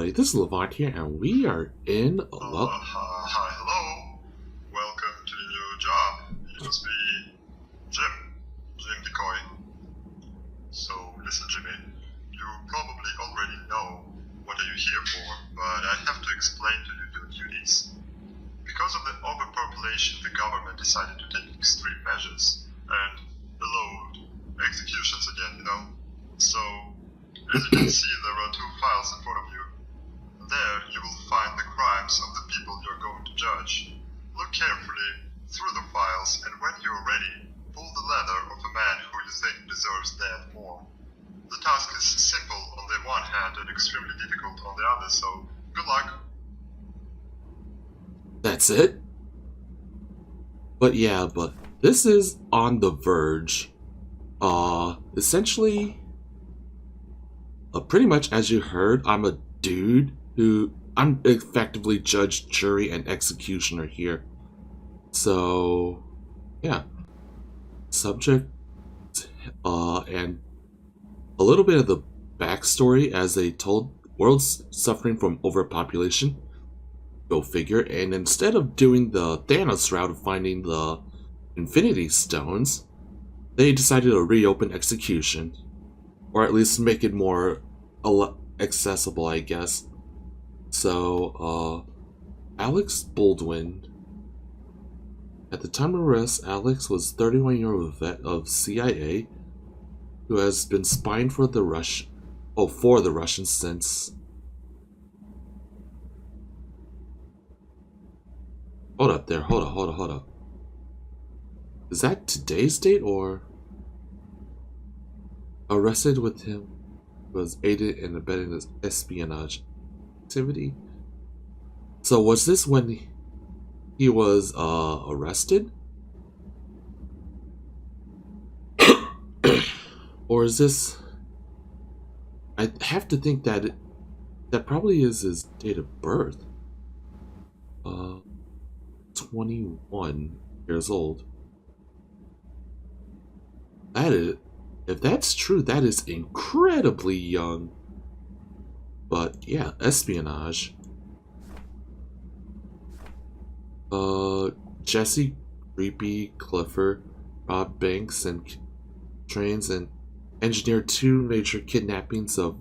everybody, this is Levont here, and we are in... Hi, hello. Welcome to the new job. It must be Jim Decoy. So, listen Jimmy, you probably already know what are you here for, but I have to explain to you your duties. Because of the overpopulation, the government decided to take extreme measures, and load executions again, you know? So, as you can see, there are two files in front of you. There, you will find the crimes of the people you're going to judge. Look carefully through the files, and when you're ready, pull the letter of a man who you think deserves death more. The task is simple on the one hand and extremely difficult on the other, so good luck. That's it? But yeah, this is on the Verge. Essentially, pretty much as you heard, I'm a dude I'm effectively judge, jury, and executioner here. So, yeah. Subject, and a little bit of the backstory as they told world's suffering from overpopulation. Go figure. And instead of doing the Thanos route of finding the Infinity Stones, they decided to reopen execution. Or at least make it more accessible, I guess. So, Alex Baldwin. At the time of arrest, Alex was 31-year-old vet of CIA who has been spying for the Russians since... Hold up there, hold up. Is that today's date or... Arrested with him was aided in abetting this espionage activity. So was this when he was arrested? Or is this... I have to think that that probably is his date of birth. 21 years old. That is... If that's true, that is incredibly young. But yeah, espionage. Jesse Creepy Clifford robbed banks and trains and engineered 2 major kidnappings of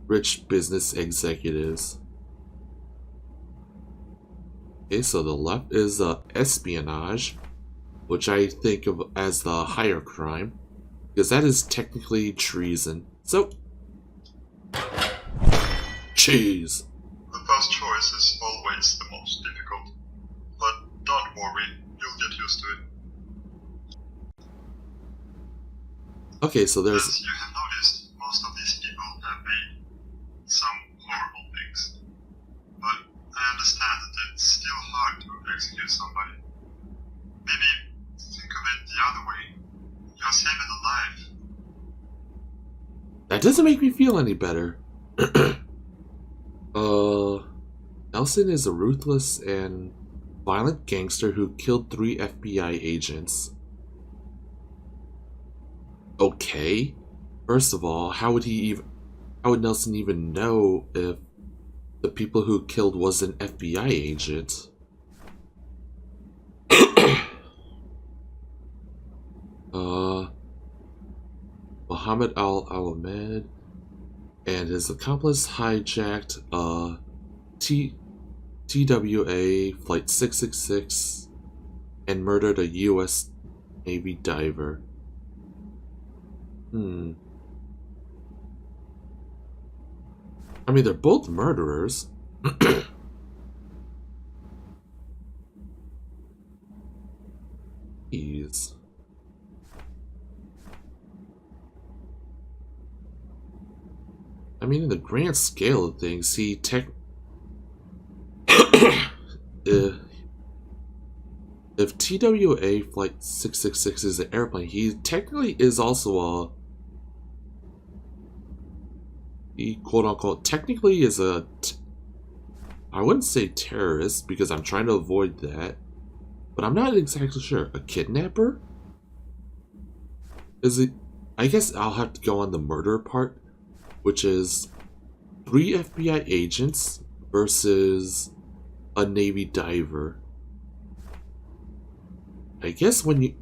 rich business executives. Okay, so the left is espionage, which I think of as the higher crime. Because that is technically treason. So, cheese. The first choice is always the most difficult. But don't worry, you'll get used to it. Okay, so there's... As you have noticed, most of these people have made some horrible things. But I understand that it's still hard to execute somebody. Maybe think of it the other way. You're saving a life. That doesn't make me feel any better. Nelson is a ruthless and violent gangster who killed 3 FBI agents. Okay. First of all, how would Nelson even know if the people who killed was an FBI agent? Muhammad Al-Ahmed and his accomplice hijacked TWA Flight 666 and murdered a U.S. Navy diver. I mean, they're both murderers. Jeez. I mean, in the grand scale of things, he if TWA Flight 666 is an airplane, he technically is also he quote-unquote technically is I wouldn't say terrorist because I'm trying to avoid that, but I'm not exactly sure. A kidnapper? Is it? I guess I'll have to go on the murder part, which is 3 FBI agents versus a Navy diver. I guess when you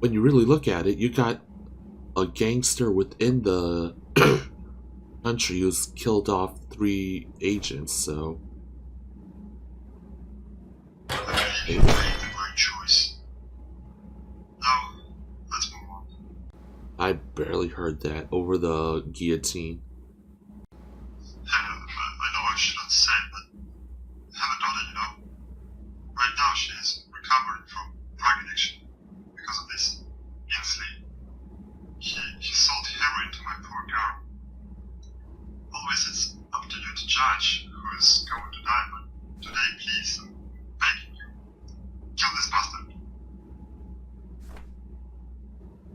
really look at it, you got a gangster within the country who's killed off 3 agents, so I believe you made the right choice. Now, let's move on. I barely heard that over the guillotine. I know I shouldn't say, but I have a daughter, you know. Right now, she is recovering from drug addiction because of this Inslee. He sold heroin to my poor girl. Always it's up to you to judge who is going to die, but today, please, I'm begging you, kill this bastard.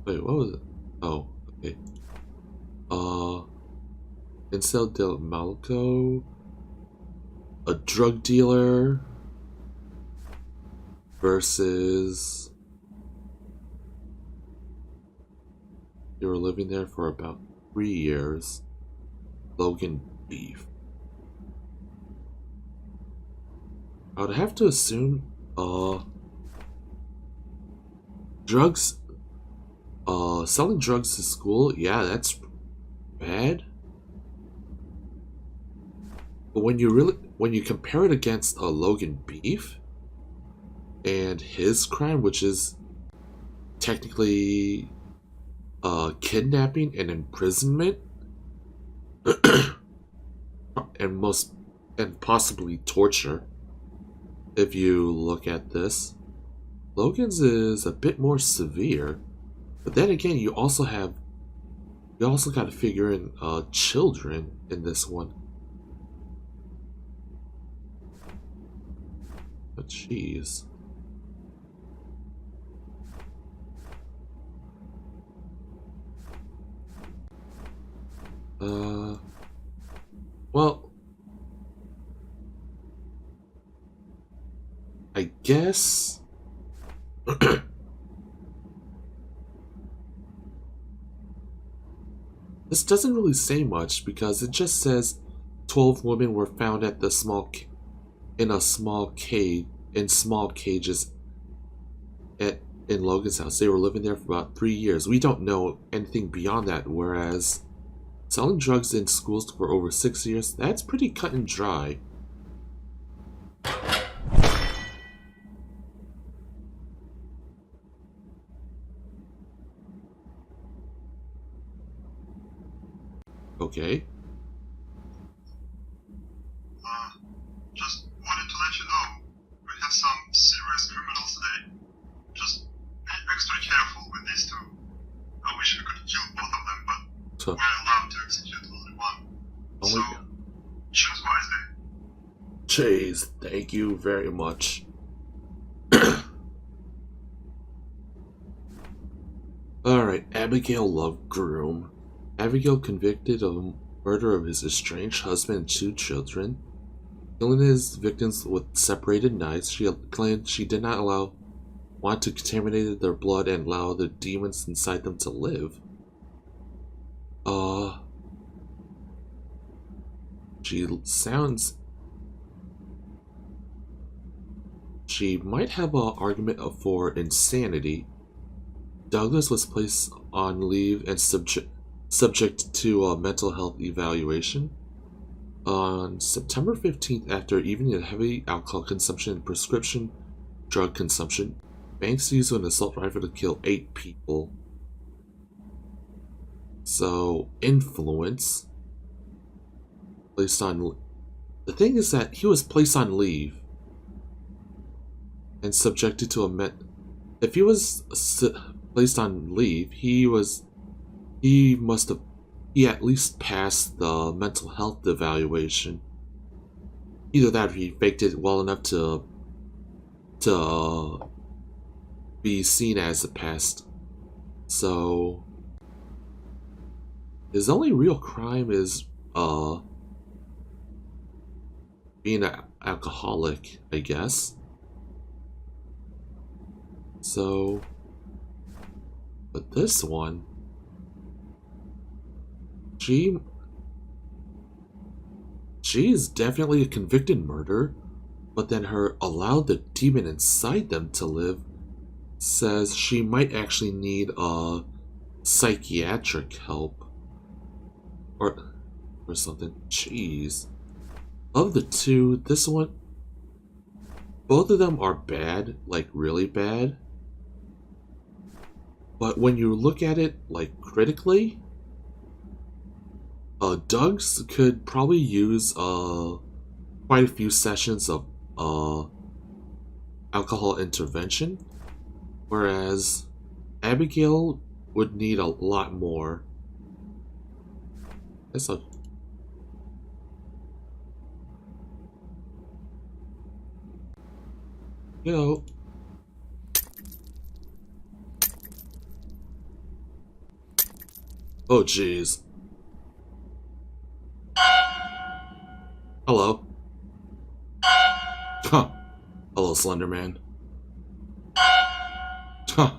Wait, what was it? Oh, okay. Incel Del Malco, a drug dealer versus you were living there for about 3 years. Logan Beef. I would have to assume, drugs, selling drugs to school, yeah, that's bad. But when you compare it against Logan Beef and his crime, which is technically kidnapping and imprisonment, and possibly torture, if you look at this, Logan's is a bit more severe. But then again, you also got to figure in children in this one. But jeez. Well, I guess this doesn't really say much because it just says 12 women were found at the small cages in Logan's house. They were living there for about 3 years. We don't know anything beyond that, whereas selling drugs in schools for over 6 years, that's pretty cut and dry. Okay. Just wanted to let you know, we have some serious criminals today. Just be extra careful with these two. I wish we could kill both of them, but we're allowed to execute only one. So, choose wisely. Chase, thank you very much. Alright, Abigail Lovegroom. Abigail convicted of murder of his estranged husband and 2 children. Killing his victims with separated knives, she claimed she did not want to contaminate their blood and allow the demons inside them to live. She might have an argument for insanity. Douglas was placed on leave and subject to a mental health evaluation. On September 15th, after evening of heavy alcohol consumption and prescription drug consumption, Banks used an assault rifle to kill 8 people. So, influence. The thing is that he was placed on leave and subjected to if he was placed on leave, he at least passed the mental health evaluation. Either that or he faked it well enough to be seen as a pest. So his only real crime is being an alcoholic, I guess. So, but this one, she is definitely a convicted murderer, but then her allowed the demon inside them to live says she might actually need psychiatric help or something. Jeez. Of the two, this one, both of them are bad, like really bad. But when you look at it like critically, Doug's could probably use quite a few sessions of alcohol intervention, whereas Abigail would need a lot more. That's a yo. Oh jeez. Hello. Huh. Hello, Slender Man. Huh.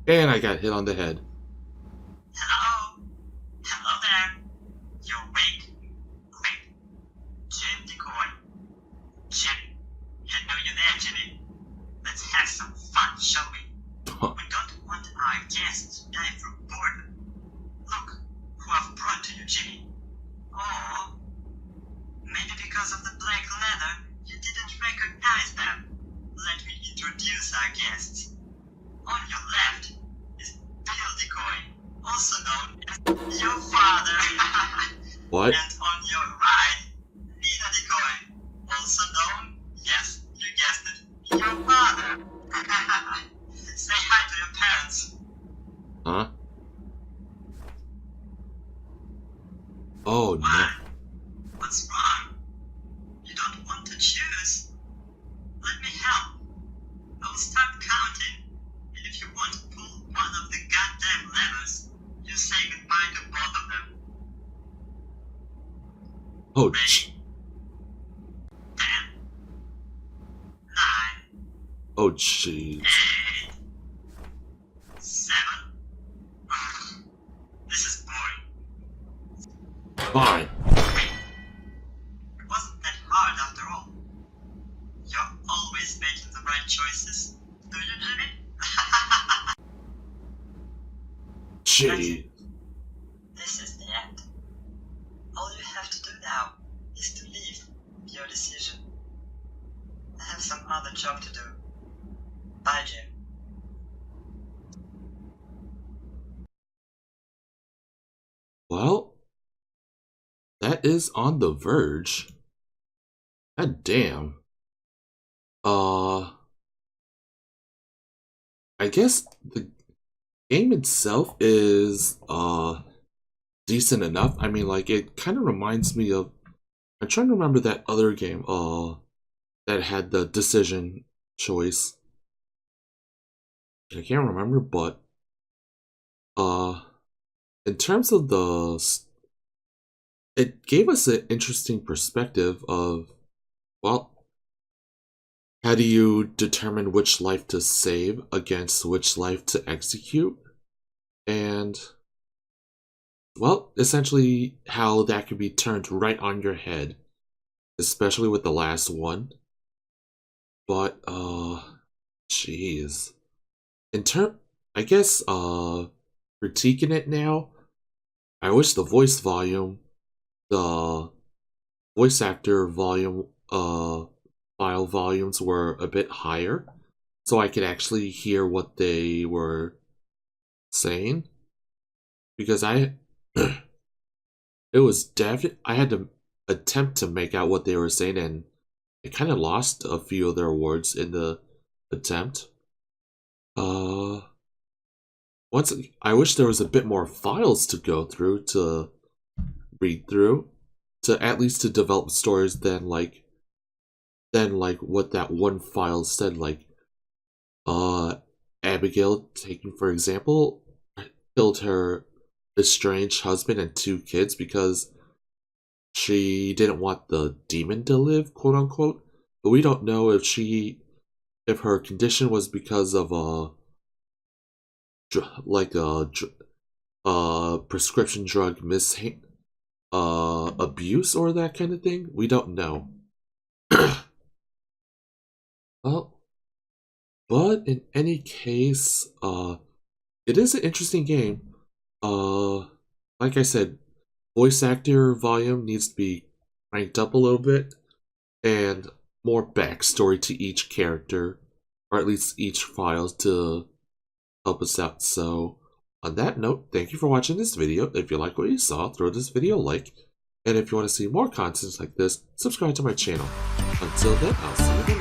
And I got hit on the head. Hello? Hello there? You awake? Quick. Jim Decoy. Jimmy. I know you're there, Jimmy. Let's have some fun, shall we? Huh. We don't want our guests to die from boredom. Look, who I've brought to you, Jimmy. Oh, maybe because of the black leather, you didn't recognize them. Let me introduce our guests. On your left is Bill Decoy, also known as your father. What? And on your right, Nina Decoy, also known, yes, you guessed it, your father. Say hi to your parents. Huh? Oh no. Why? What's wrong? You don't want to choose? Let me help. I'll start counting, and if you want to pull one of the goddamn levers, you say goodbye to both of them. Oh, Ready? 10, 9, oh jeez. 8, 7. This is boring. Fine. It wasn't that hard after all. You're always making the right choices, do you, Jimmy? Gee. This is the end. All you have to do now is to leave with your decision. I have some other job to do. Bye, Jim. Well, that is on the Verge. God damn. I guess the game itself is decent enough. I mean, like, it kind of reminds me of, I'm trying to remember that other game that had the decision choice. I can't remember, but in terms of it gave us an interesting perspective of, well, how do you determine which life to save against which life to execute? And, well, essentially how that could be turned right on your head, especially with the last one. But, jeez. I guess, critiquing it now, I wish the voice actor volume, file volumes were a bit higher, so I could actually hear what they were saying. Because it was I had to attempt to make out what they were saying, and I kind of lost a few of their words in the attempt. I wish there was a bit more files to go through to read through, to at least to develop stories than like what that one file said. Like, Abigail, taken for example, killed her estranged husband and 2 kids because she didn't want the demon to live, quote unquote. But we don't know if her condition was because of like a prescription drug abuse or that kind of thing. We don't know. Well, but in any case, it is an interesting game. Like I said, voice actor volume needs to be cranked up a little bit, and more backstory to each character, or at least each file to help us out. So, on that note, thank you for watching this video. If you like what you saw, throw this video a like, and if you want to see more content like this, subscribe to my channel. Until then, I'll see you next time.